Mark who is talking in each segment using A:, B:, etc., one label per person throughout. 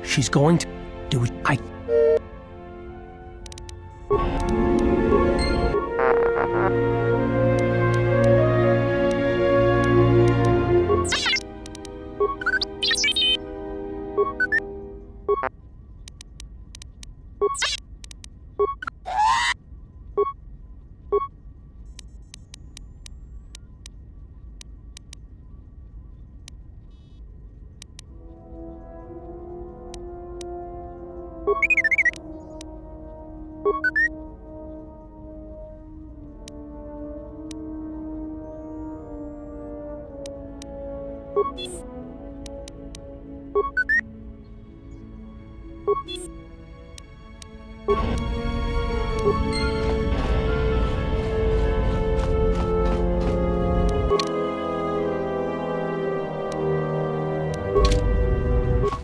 A: She's going to do it.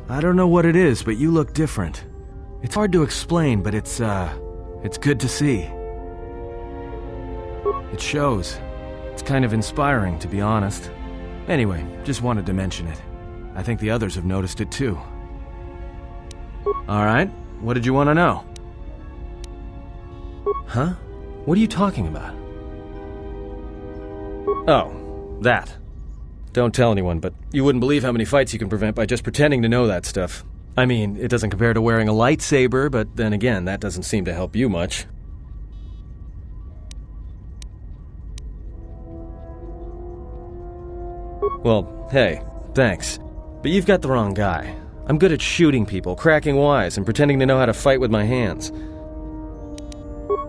B: I don't know what it is, but you look different. It's hard to explain, but it's good to see. It shows. It's kind of inspiring, to be honest. Anyway, just wanted to mention it. I think the others have noticed it too. Alright, what did you want to know? Huh? What are you talking about? Oh, that. Don't tell anyone, but you wouldn't believe how many fights you can prevent by just pretending to know that stuff. I mean, it doesn't compare to wearing a lightsaber, but then again, that doesn't seem to help you much. Well, hey, thanks. But you've got the wrong guy. I'm good at shooting people, cracking wise, and pretending to know how to fight with my hands.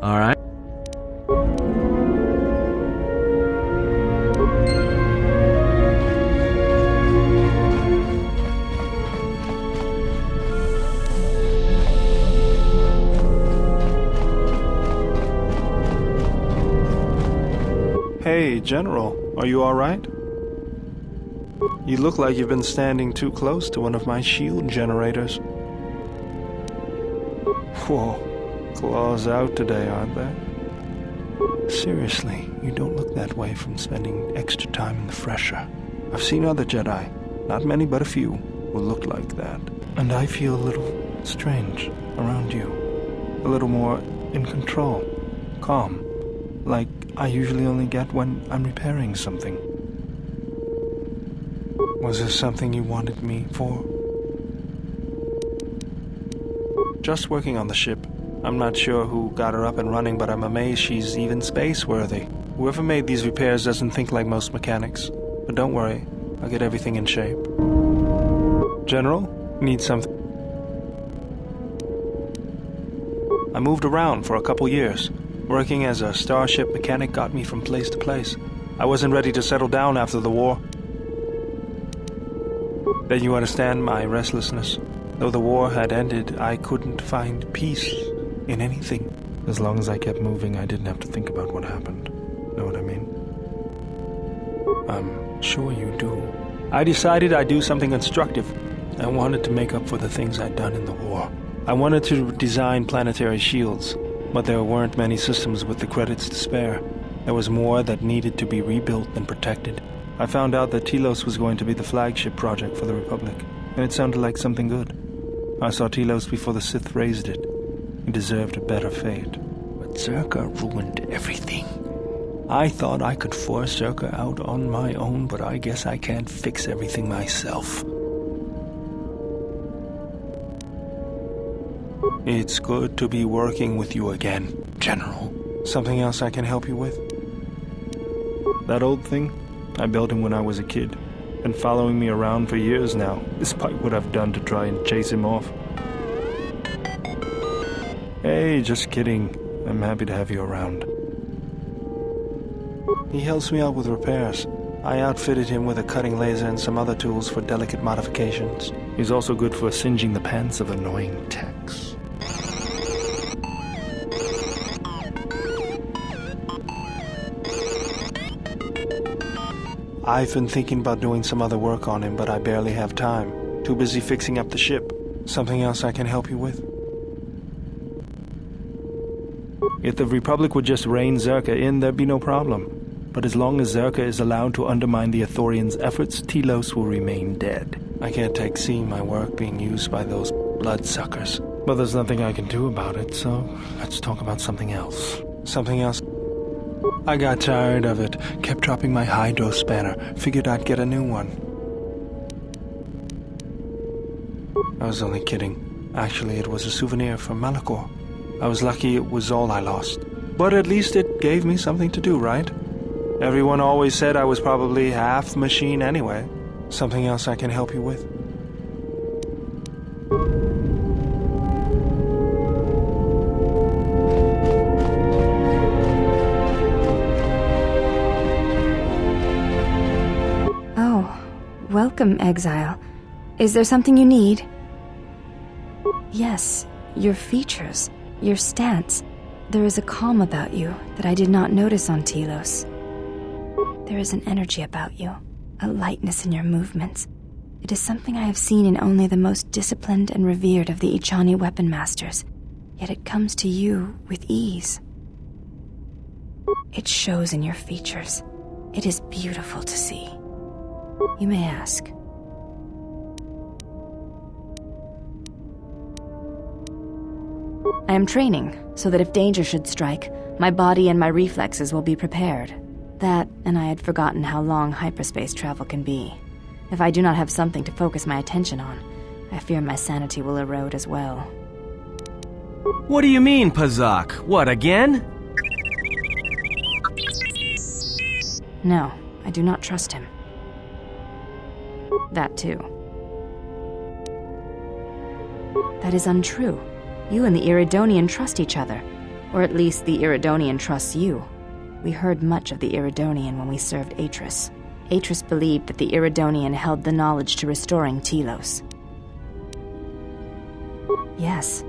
B: Alright?
C: Hey, General, are you alright? You look like you've been standing too close to one of my shield generators. Whoa, claws out today, aren't they? Seriously, you don't look that way from spending extra time in the fresher. I've seen other Jedi, not many but a few, who look like that. And I feel a little strange around you. A little more in control, calm, like I usually only get when I'm repairing something. Was this something you wanted me for? Just working on the ship. I'm not sure who got her up and running, but I'm amazed she's even space-worthy. Whoever made these repairs doesn't think like most mechanics. But don't worry, I'll get everything in shape. General, need something? I moved around for a couple years. Working as a starship mechanic got me from place to place. I wasn't ready to settle down after the war. Then you understand my restlessness. Though the war had ended, I couldn't find peace in anything. As long as I kept moving, I didn't have to think about what happened. Know what I mean? I'm sure you do. I decided I'd do something constructive. I wanted to make up for the things I'd done in the war. I wanted to design planetary shields, but there weren't many systems with the credits to spare. There was more that needed to be rebuilt and protected. I found out that Telos was going to be the flagship project for the Republic, and it sounded like something good. I saw Telos before the Sith raised it. He deserved a better fate. But Zerka ruined everything. I thought I could force Zerka out on my own, but I guess I can't fix everything myself. It's good to be working with you again, General. Something else I can help you with? That old thing? I built him when I was a kid. Been following me around for years now, despite what I've done to try and chase him off. Hey, just kidding. I'm happy to have you around. He helps me out with repairs. I outfitted him with a cutting laser and some other tools for delicate modifications. He's also good for singeing the pants of annoying techs. I've been thinking about doing some other work on him, but I barely have time. Too busy fixing up the ship. Something else I can help you with? If the Republic would just rein Zerka in, there'd be no problem. but as long as Zerka is allowed to undermine the Ithorians' efforts, Telos will remain dead. I can't take seeing my work being used by those bloodsuckers. But there's nothing I can do about it, so let's talk about something else. Something else? I got tired of it, kept dropping my hydro spanner, figured I'd get a new one. I was only kidding. Actually, it was a souvenir from Malachor. I was lucky it was all I lost. But at least it gave me something to do, right? Everyone always said I was probably half machine anyway. Something else I can help you with?
D: Oh, welcome, Exile. Is there something you need? Yes, your features, your stance. There is a calm about you that I did not notice on Telos. There is an energy about you, a lightness in your movements. It is something I have seen in only the most disciplined and revered of the Ichani weapon masters, yet it comes to you with ease. It shows in your features. It is beautiful to see. You may ask. I am training, so that if danger should strike, my body and my reflexes will be prepared. That, and I had forgotten how long hyperspace travel can be. If I do not have something to focus my attention on, I fear my sanity will erode as well.
E: What do you mean, Pazak? What, again?
D: No, I do not trust him. That too. That is untrue. You and the Iridonian trust each other, or at least the Iridonian trusts you. We heard much of the Iridonian when we served Atris. Atris believed that the Iridonian held the knowledge to restoring Telos. Yes,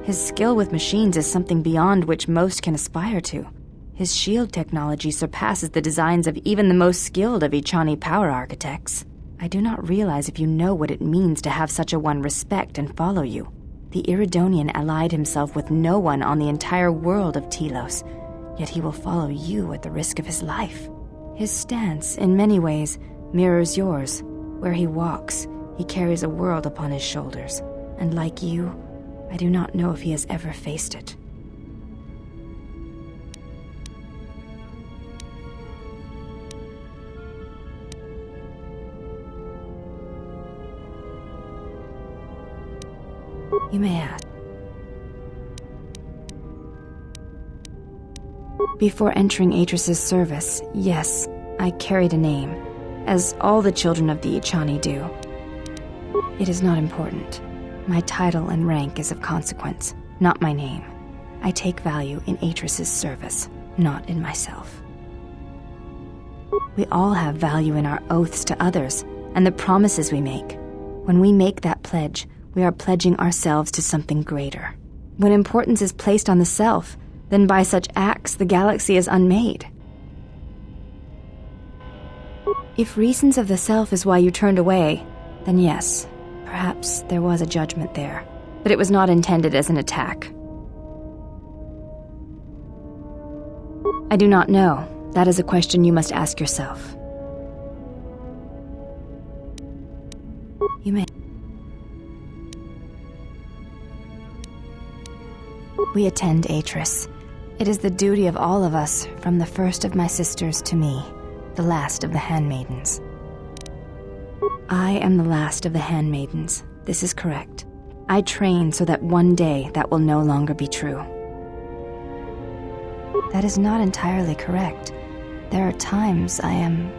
D: his skill with machines is something beyond which most can aspire to. His shield technology surpasses the designs of even the most skilled of Ichani power architects. I do not realize if you know what it means to have such a one respect and follow you. The Iridonian allied himself with no one on the entire world of Telos, yet he will follow you at the risk of his life. His stance, in many ways, mirrors yours. Where he walks, he carries a world upon his shoulders, and like you, I do not know if he has ever faced it. You may ask. Before entering Atris's service, yes, I carried a name, as all the children of the Ichani do. It is not important. My title and rank is of consequence, not my name. I take value in Atris's service, not in myself. We all have value in our oaths to others, and the promises we make. When we make that pledge, we are pledging ourselves to something greater. When importance is placed on the self, then by such acts the galaxy is unmade. If reasons of the self is why you turned away, then yes, perhaps there was a judgment there, but it was not intended as an attack. I do not know. That is a question you must ask yourself. You may. We attend Atris. It is the duty of all of us, from the first of my sisters to me, the last of the handmaidens. I am the last of the handmaidens. This is correct. I train so that one day that will no longer be true. That is not entirely correct. There are times I am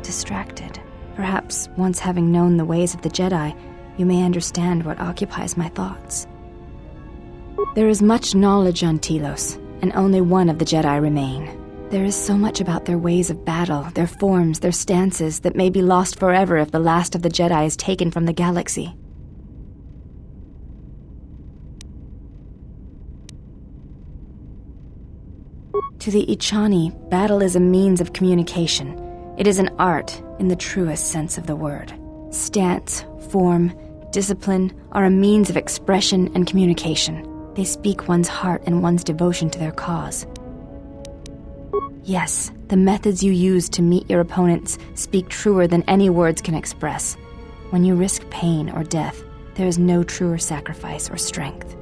D: distracted. Perhaps once having known the ways of the Jedi, you may understand what occupies my thoughts. There is much knowledge on Telos, and only one of the Jedi remain. There is so much about their ways of battle, their forms, their stances, that may be lost forever if the last of the Jedi is taken from the galaxy. To the Ichani, battle is a means of communication. It is an art in the truest sense of the word. Stance, form, discipline are a means of expression and communication. They speak one's heart and one's devotion to their cause. Yes, The methods you use to meet your opponents speak truer than any words can express. When you risk pain or death, there is no truer sacrifice or strength.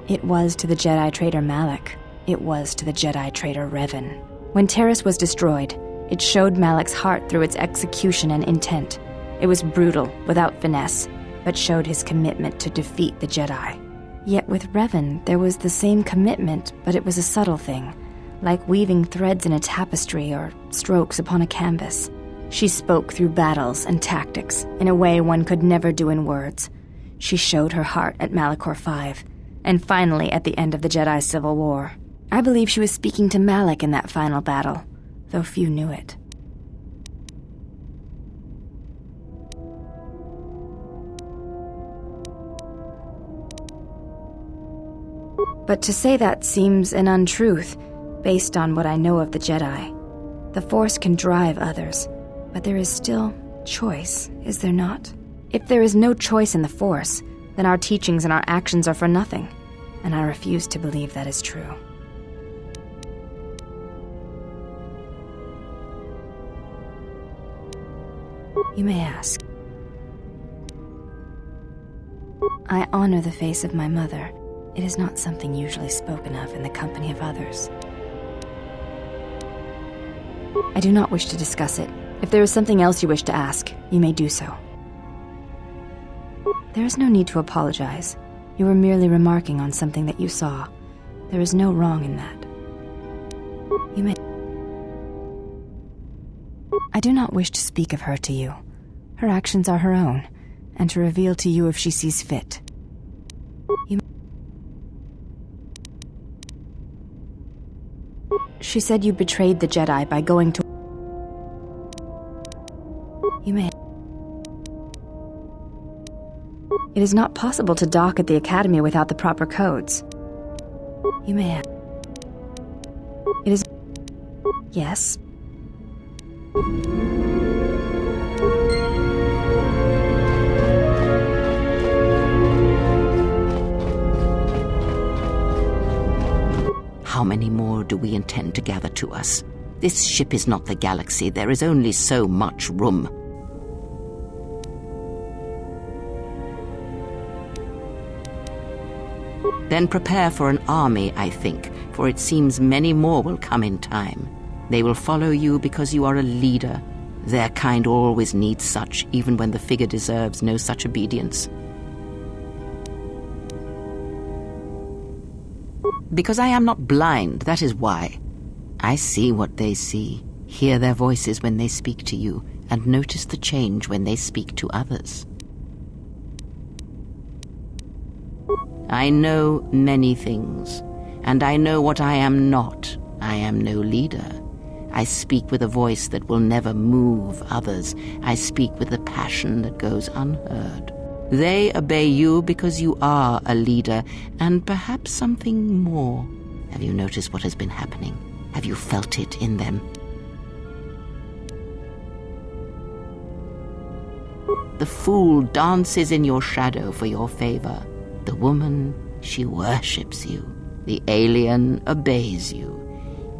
D: It was to the Jedi traitor Malak. It was to the Jedi traitor Revan. When Terrace was destroyed, it showed Malak's heart through its execution and intent. It was brutal, without finesse, but showed his commitment to defeat the Jedi. Yet with Revan, there was the same commitment, but it was a subtle thing, like weaving threads in a tapestry or strokes upon a canvas. She spoke through battles and tactics in a way one could never do in words. She showed her heart at Malachor V, and finally at the end of the Jedi Civil War. I believe she was speaking to Malak in that final battle, though few knew it. But to say that seems an untruth, based on what I know of the Jedi. The Force can drive others, but there is still choice, is there not? If there is no choice in the Force, then our teachings and our actions are for nothing, and I refuse to believe that is true. You may ask. I honor the face of my mother. It is not something usually spoken of in the company of others. I do not wish to discuss it. If there is something else you wish to ask, you may do so. There is no need to apologize. You were merely remarking on something that you saw. There is no wrong in that. You may... I do not wish to speak of her to you. Her actions are her own, and to reveal to you if she sees fit. She said you betrayed the Jedi by going to... You may... It is not possible to dock at the Academy without the proper codes. You may... It is... Yes.
F: How many more do we intend to gather to us? This ship is not the galaxy. There is only so much room. Then prepare for an army, I think, for it seems many more will come in time. They will follow you because you are a leader. Their kind always needs such, even when the figure deserves no such obedience. Because I am not blind, that is why. I see what they see, hear their voices when they speak to you, and notice the change when they speak to others. I know many things, and I know what I am not. I am no leader. I speak with a voice that will never move others. I speak with a passion that goes unheard. They obey you because you are a leader, and perhaps something more. Have you noticed what has been happening? Have you felt it in them? The fool dances in your shadow for your favor. The woman, she worships you. The alien obeys you.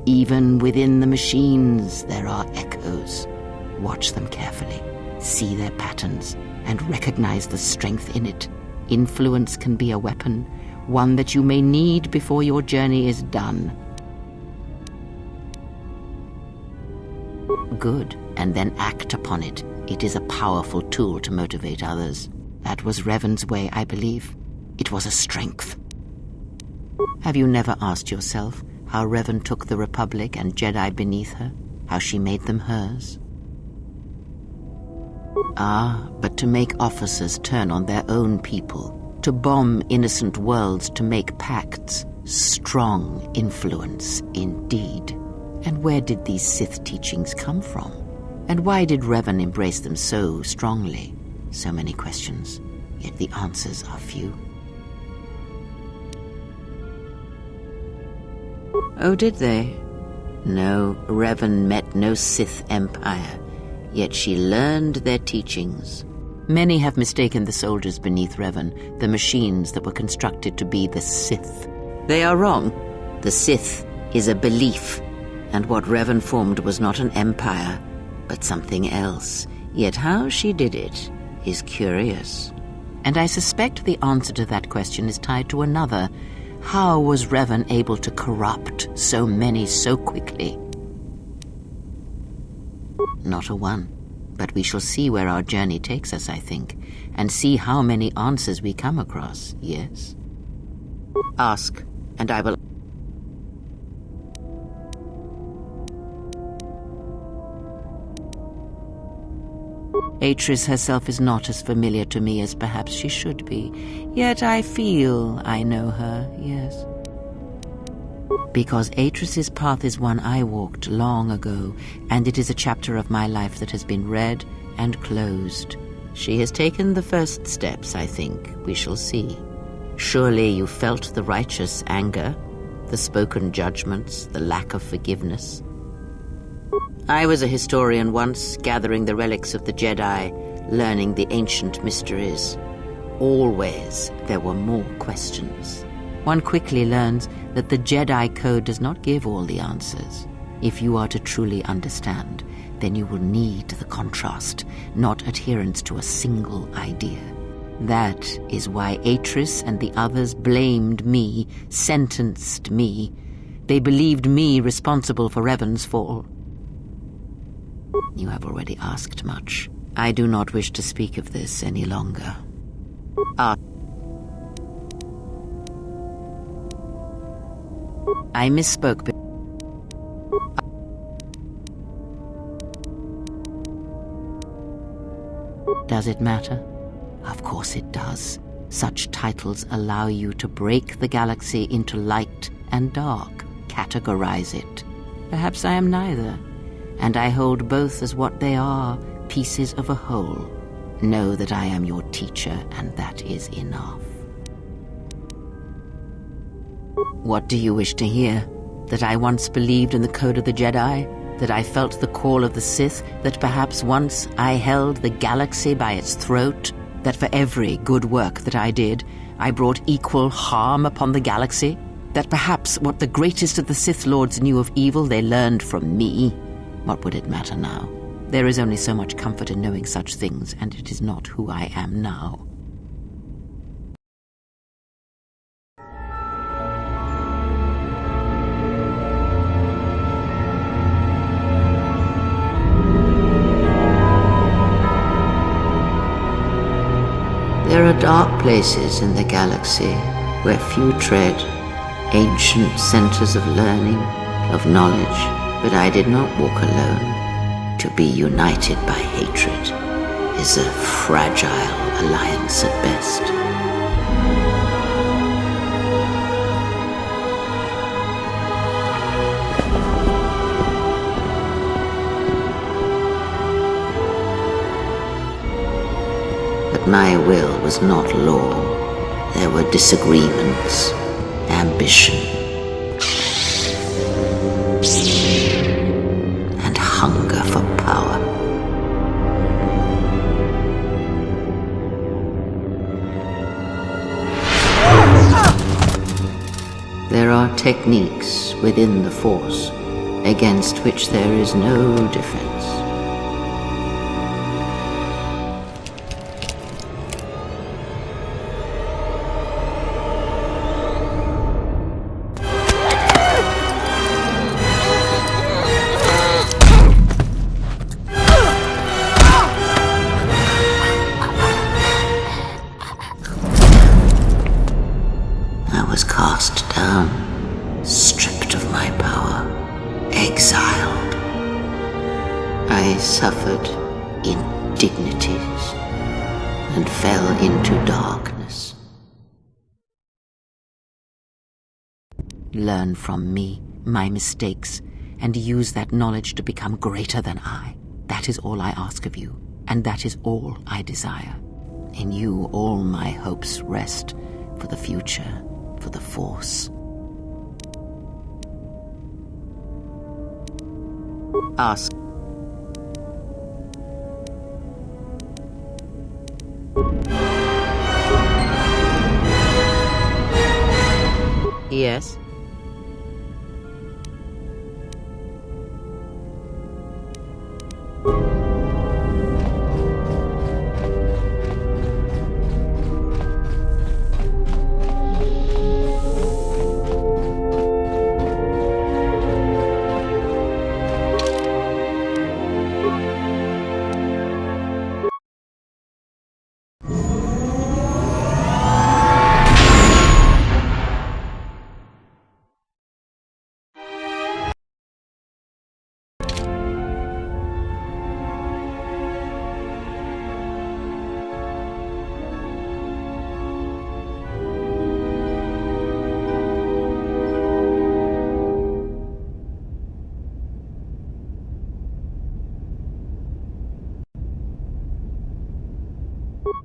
F: Even within the machines, there are echoes. Watch them carefully. See their patterns. And recognize the strength in it. Influence can be a weapon, one that you may need before your journey is done. Good, and then act upon it. It is a powerful tool to motivate others. That was Revan's way, I believe. It was a strength. Have you never asked yourself how Revan took the Republic and Jedi beneath her? How she made them hers? Ah, but to make officers turn on their own people, to bomb innocent worlds, to make pacts, strong influence indeed. And where did these Sith teachings come from? And why did Revan embrace them so strongly? So many questions, yet the answers are few. Oh, did they? No, Revan met no Sith empire. Yet she learned their teachings. Many have mistaken the soldiers beneath Revan, the machines that were constructed to be the Sith. They are wrong. The Sith is a belief, and what Revan formed was not an empire, but something else. Yet how she did it is curious. And I suspect the answer to that question is tied to another. How was Revan able to corrupt so many so quickly? Not a one. But we shall see where our journey takes us, I think, and see how many answers we come across, yes? Ask, and I will... Atris herself is not as familiar to me as perhaps she should be, yet I feel I know her, yes. Because Atris's path is one I walked long ago, and it is a chapter of my life that has been read and closed. She has taken the first steps, I think. We shall see. Surely you felt the righteous anger, the spoken judgments, the lack of forgiveness. I was a historian once, gathering the relics of the Jedi, learning the ancient mysteries. Always there were more questions. One quickly learns that the Jedi Code does not give all the answers. If you are to truly understand, then you will need the contrast, not adherence to a single idea. That is why Atris and the others blamed me, sentenced me. They believed me responsible for Revan's fall. You have already asked much. I do not wish to speak of this any longer. I misspoke. Does it matter? Of course it does. Such titles allow you to break the galaxy into light and dark, categorize it. Perhaps I am neither, and I hold both as what they are, pieces of a whole. Know that I am your teacher, and that is enough. What do you wish to hear? That I once believed in the Code of the Jedi? That I felt the call of the Sith? That perhaps once I held the galaxy by its throat? That for every good work that I did, I brought equal harm upon the galaxy? That perhaps what the greatest of the Sith Lords knew of evil they learned from me? What would it matter now? There is only so much comfort in knowing such things, and it is not who I am now. There are dark places in the galaxy where few tread, ancient centers of learning, of knowledge, but I did not walk alone. To be united by hatred is a fragile alliance at best. But my will was not law. There were disagreements, ambition, and hunger for power. There are techniques within the Force against which there is no defense. I was cast down, stripped of my power, exiled. I suffered indignities and fell into darkness. Learn from me, my mistakes, and use that knowledge to become greater than I. That is all I ask of you, and that is all I desire. In you all my hopes rest for the future, for the Force. Ask. Yes?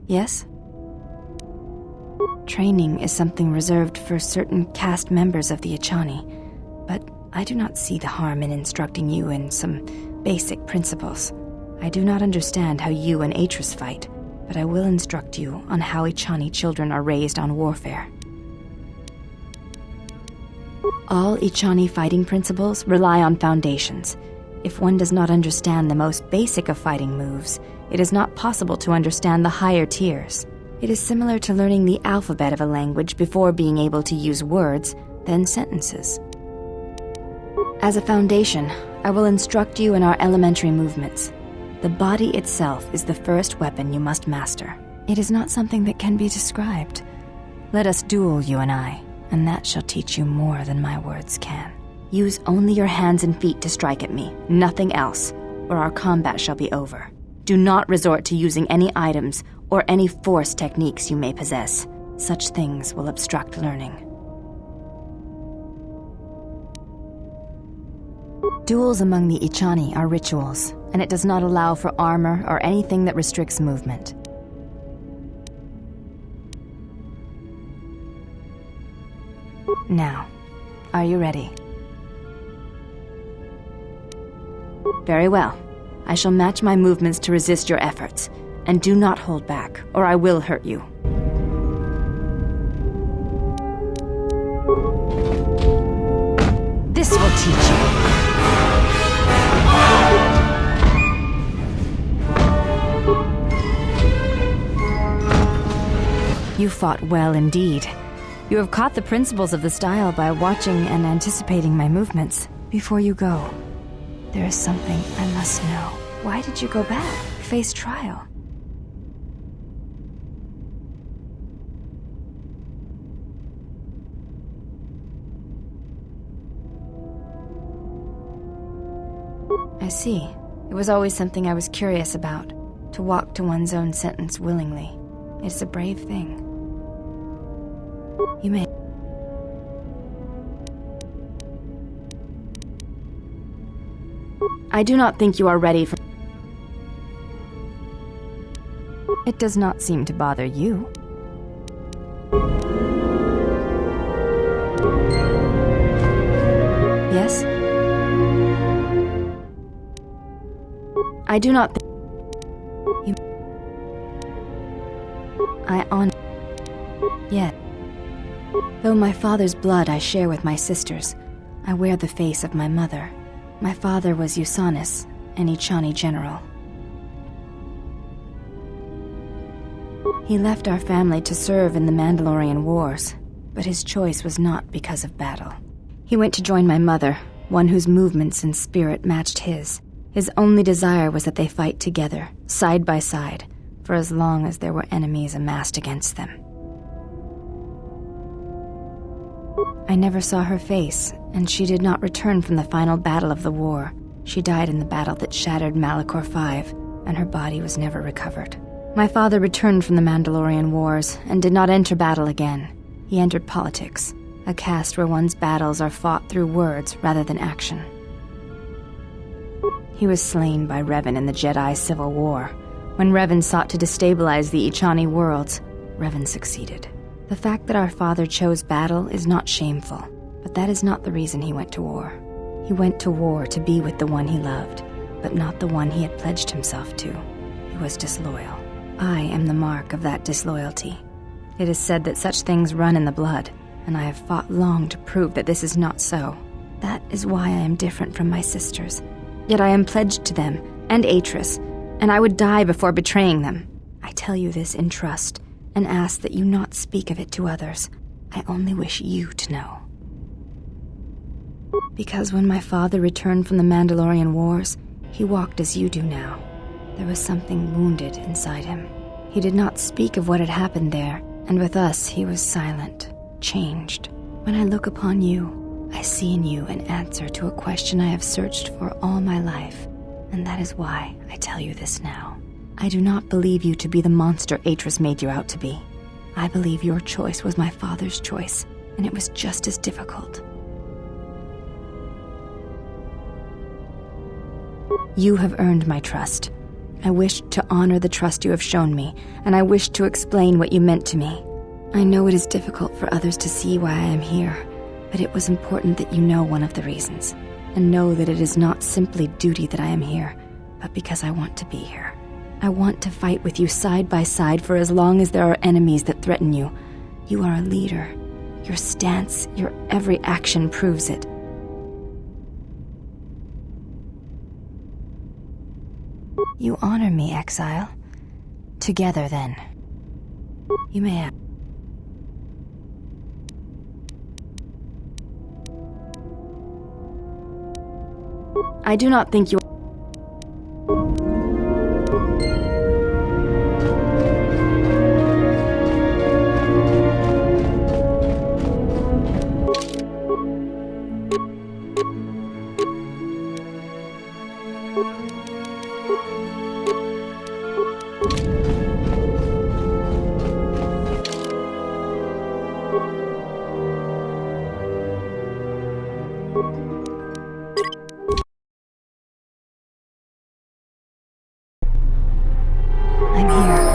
D: Yes? Training is something reserved for certain caste members of the Echani, but I do not see the harm in instructing you in some basic principles. I do not understand how you and Atris fight, but I will instruct you on how Echani children are raised on warfare. All Echani fighting principles rely on foundations. If one does not understand the most basic of fighting moves, it is not possible to understand the higher tiers. It is similar to learning the alphabet of a language before being able to use words, then sentences. As a foundation, I will instruct you in our elementary movements. The body itself is the first weapon you must master. It is not something that can be described. Let us duel, you and I, and that shall teach you more than my words can. Use only your hands and feet to strike at me, nothing else, or our combat shall be over. Do not resort to using any items or any force techniques you may possess. Such things will obstruct learning. Duels among the Echani are rituals, and it does not allow for armor or anything that restricts movement. Now, are you ready? Very well. I shall match my movements to resist your efforts, and do not hold back, or I will hurt you. This will teach you. You fought well indeed. You have caught the principles of the style by watching and anticipating my movements. Before you go, there is something I must know. Why did you go back? Face trial. I see. It was always something I was curious about. To walk to one's own sentence willingly. It's a brave thing. You may... I do not think you are ready for... It does not seem to bother you. Yes? I do not think... You... I honor... Yet. Though my father's blood I share with my sisters, I wear the face of my mother. My father was Usanis, an Echani general. He left our family to serve in the Mandalorian Wars, but his choice was not because of battle. He went to join my mother, one whose movements and spirit matched his. His only desire was that they fight together, side by side, for as long as there were enemies amassed against them. I never saw her face, and she did not return from the final battle of the war. She died in the battle that shattered Malachor V, and her body was never recovered. My father returned from the Mandalorian Wars and did not enter battle again. He entered politics, a caste where one's battles are fought through words rather than action. He was slain by Revan in the Jedi Civil War. When Revan sought to destabilize the Echani worlds, Revan succeeded. The fact that our father chose battle is not shameful, but that is not the reason he went to war. He went to war to be with the one he loved, but not the one he had pledged himself to. He was disloyal. I am the mark of that disloyalty. It is said that such things run in the blood, and I have fought long to prove that this is not so. That is why I am different from my sisters. Yet I am pledged to them, and Atris, and I would die before betraying them. I tell you this in trust, and ask that you not speak of it to others. I only wish you to know. Because when my father returned from the Mandalorian Wars, he walked as you do now. There was something wounded inside him. He did not speak of what had happened there, and with us he was silent, changed. When I look upon you, I see in you an answer to a question I have searched for all my life, and that is why I tell you this now. I do not believe you to be the monster Atris made you out to be. I believe your choice was my father's choice, and it was just as difficult. You have earned my trust, I wished to honor the trust you have shown me, and I wished to explain what you meant to me. I know it is difficult for others to see why I am here, but it was important that you know one of the reasons, and know that it is not simply duty that I am here, but because I want to be here. I want to fight with you side by side for as long as there are enemies that threaten you. You are a leader. Your stance, your every action proves it. You honor me, exile. Together, then. You may have. I do not think you... I'm here.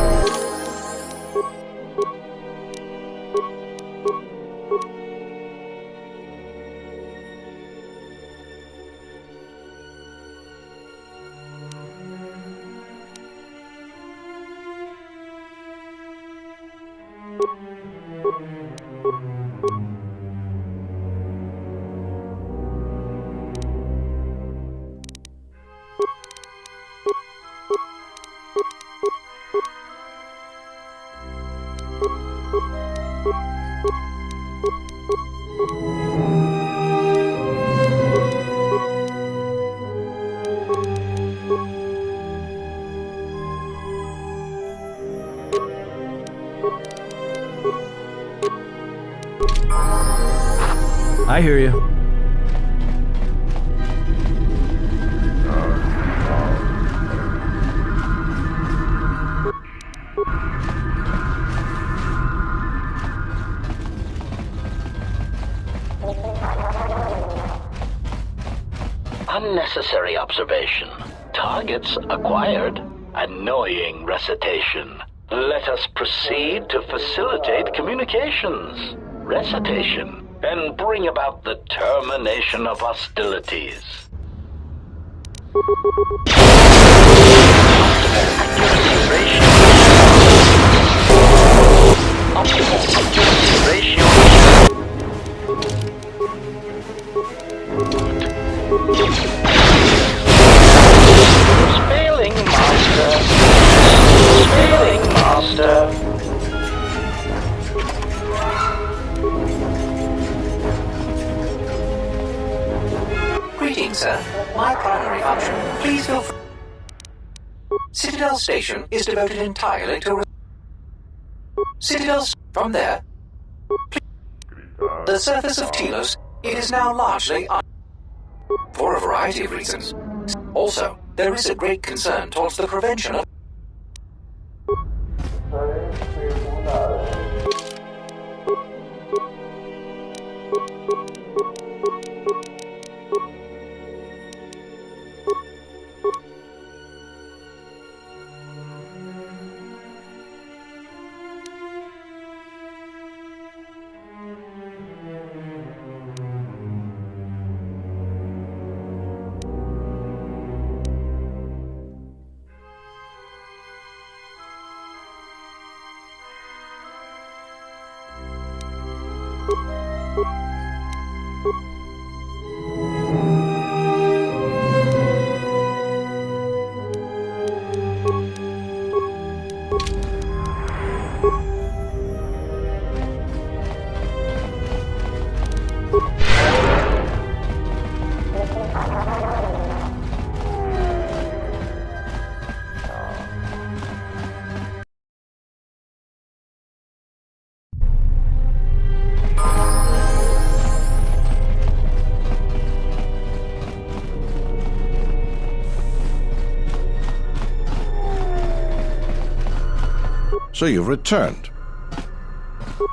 B: I hear you.
G: Unnecessary observation. Targets acquired. Annoying recitation. Let us proceed to facilitate communications. Recitation. And bring about the termination of hostilities. Optimal accuracy ratio. Spailing master. Spailing master.
H: Greetings, sir. My primary function. Please feel free. Citadel Station is devoted entirely to... Citadel... From there... The surface of Telos, it is now largely... For a variety of reasons. Also, there is a great concern towards the prevention of...
I: So you've returned.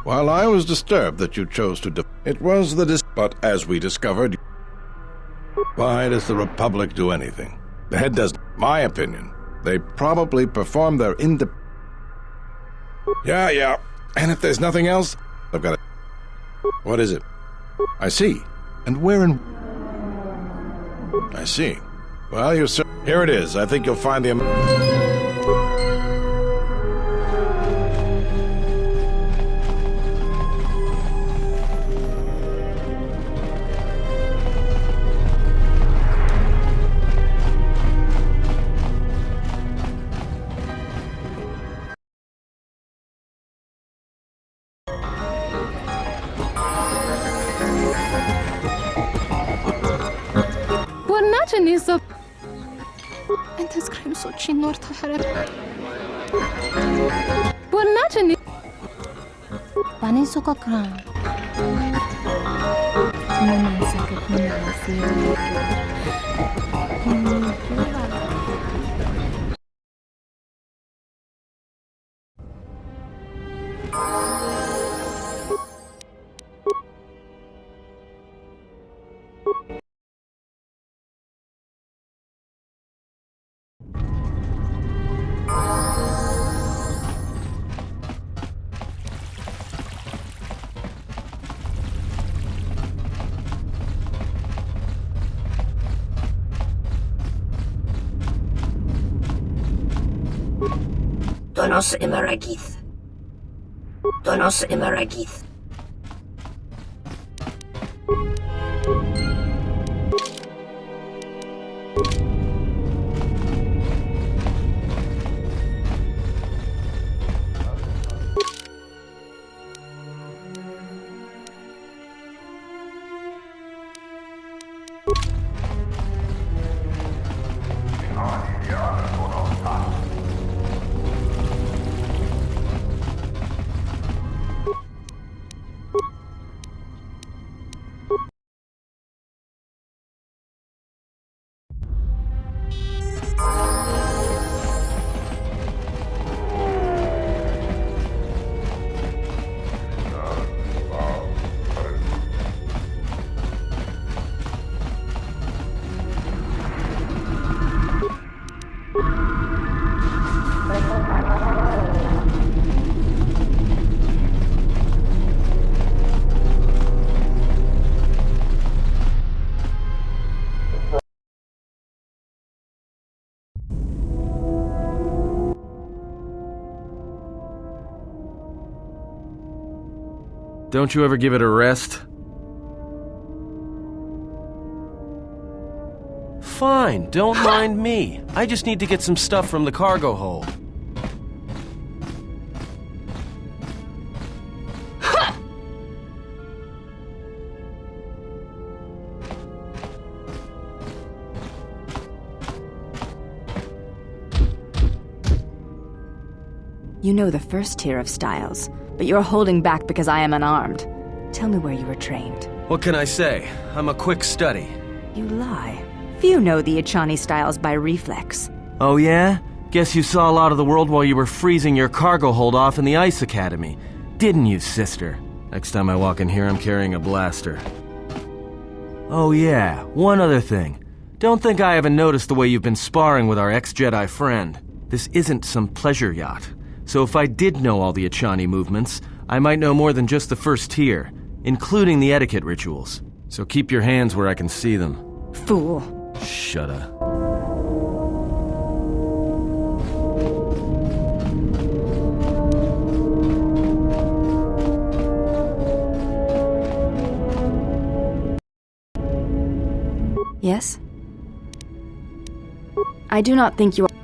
I: While I was disturbed that you chose to it was the but as we discovered, why does the Republic do anything? The head does, my opinion, They probably perform their Yeah. And if there's nothing else, I've got it. What is it? I see. And where in... I see. Well, here it is. I think you'll find the...
J: Nisso. انت سكريم صوتشي النور تحرك. بورناتني. باني سوكا كرام. من سكت من عصير.
K: Donos Imaragith. Donos Imaragith.
B: Don't you ever give it a rest? Fine, don't mind me. I just need to get some stuff from the cargo hold.
D: You know the first tier of styles, but you're holding back because I am unarmed. Tell me where you were trained.
B: What can I say? I'm a quick study.
D: You lie. Few know the Echani styles by reflex.
B: Oh yeah? Guess you saw a lot of the world while you were freezing your cargo hold off in the Ice Academy. Didn't you, sister? Next time I walk in here, I'm carrying a blaster. Oh yeah, one other thing. Don't think I haven't noticed the way you've been sparring with our ex-Jedi friend. This isn't some pleasure yacht. So if I did know all the Echani movements, I might know more than just the first tier, including the etiquette rituals. So keep your hands where I can see them.
D: Fool.
B: Shut up.
D: Yes? I do not think you are...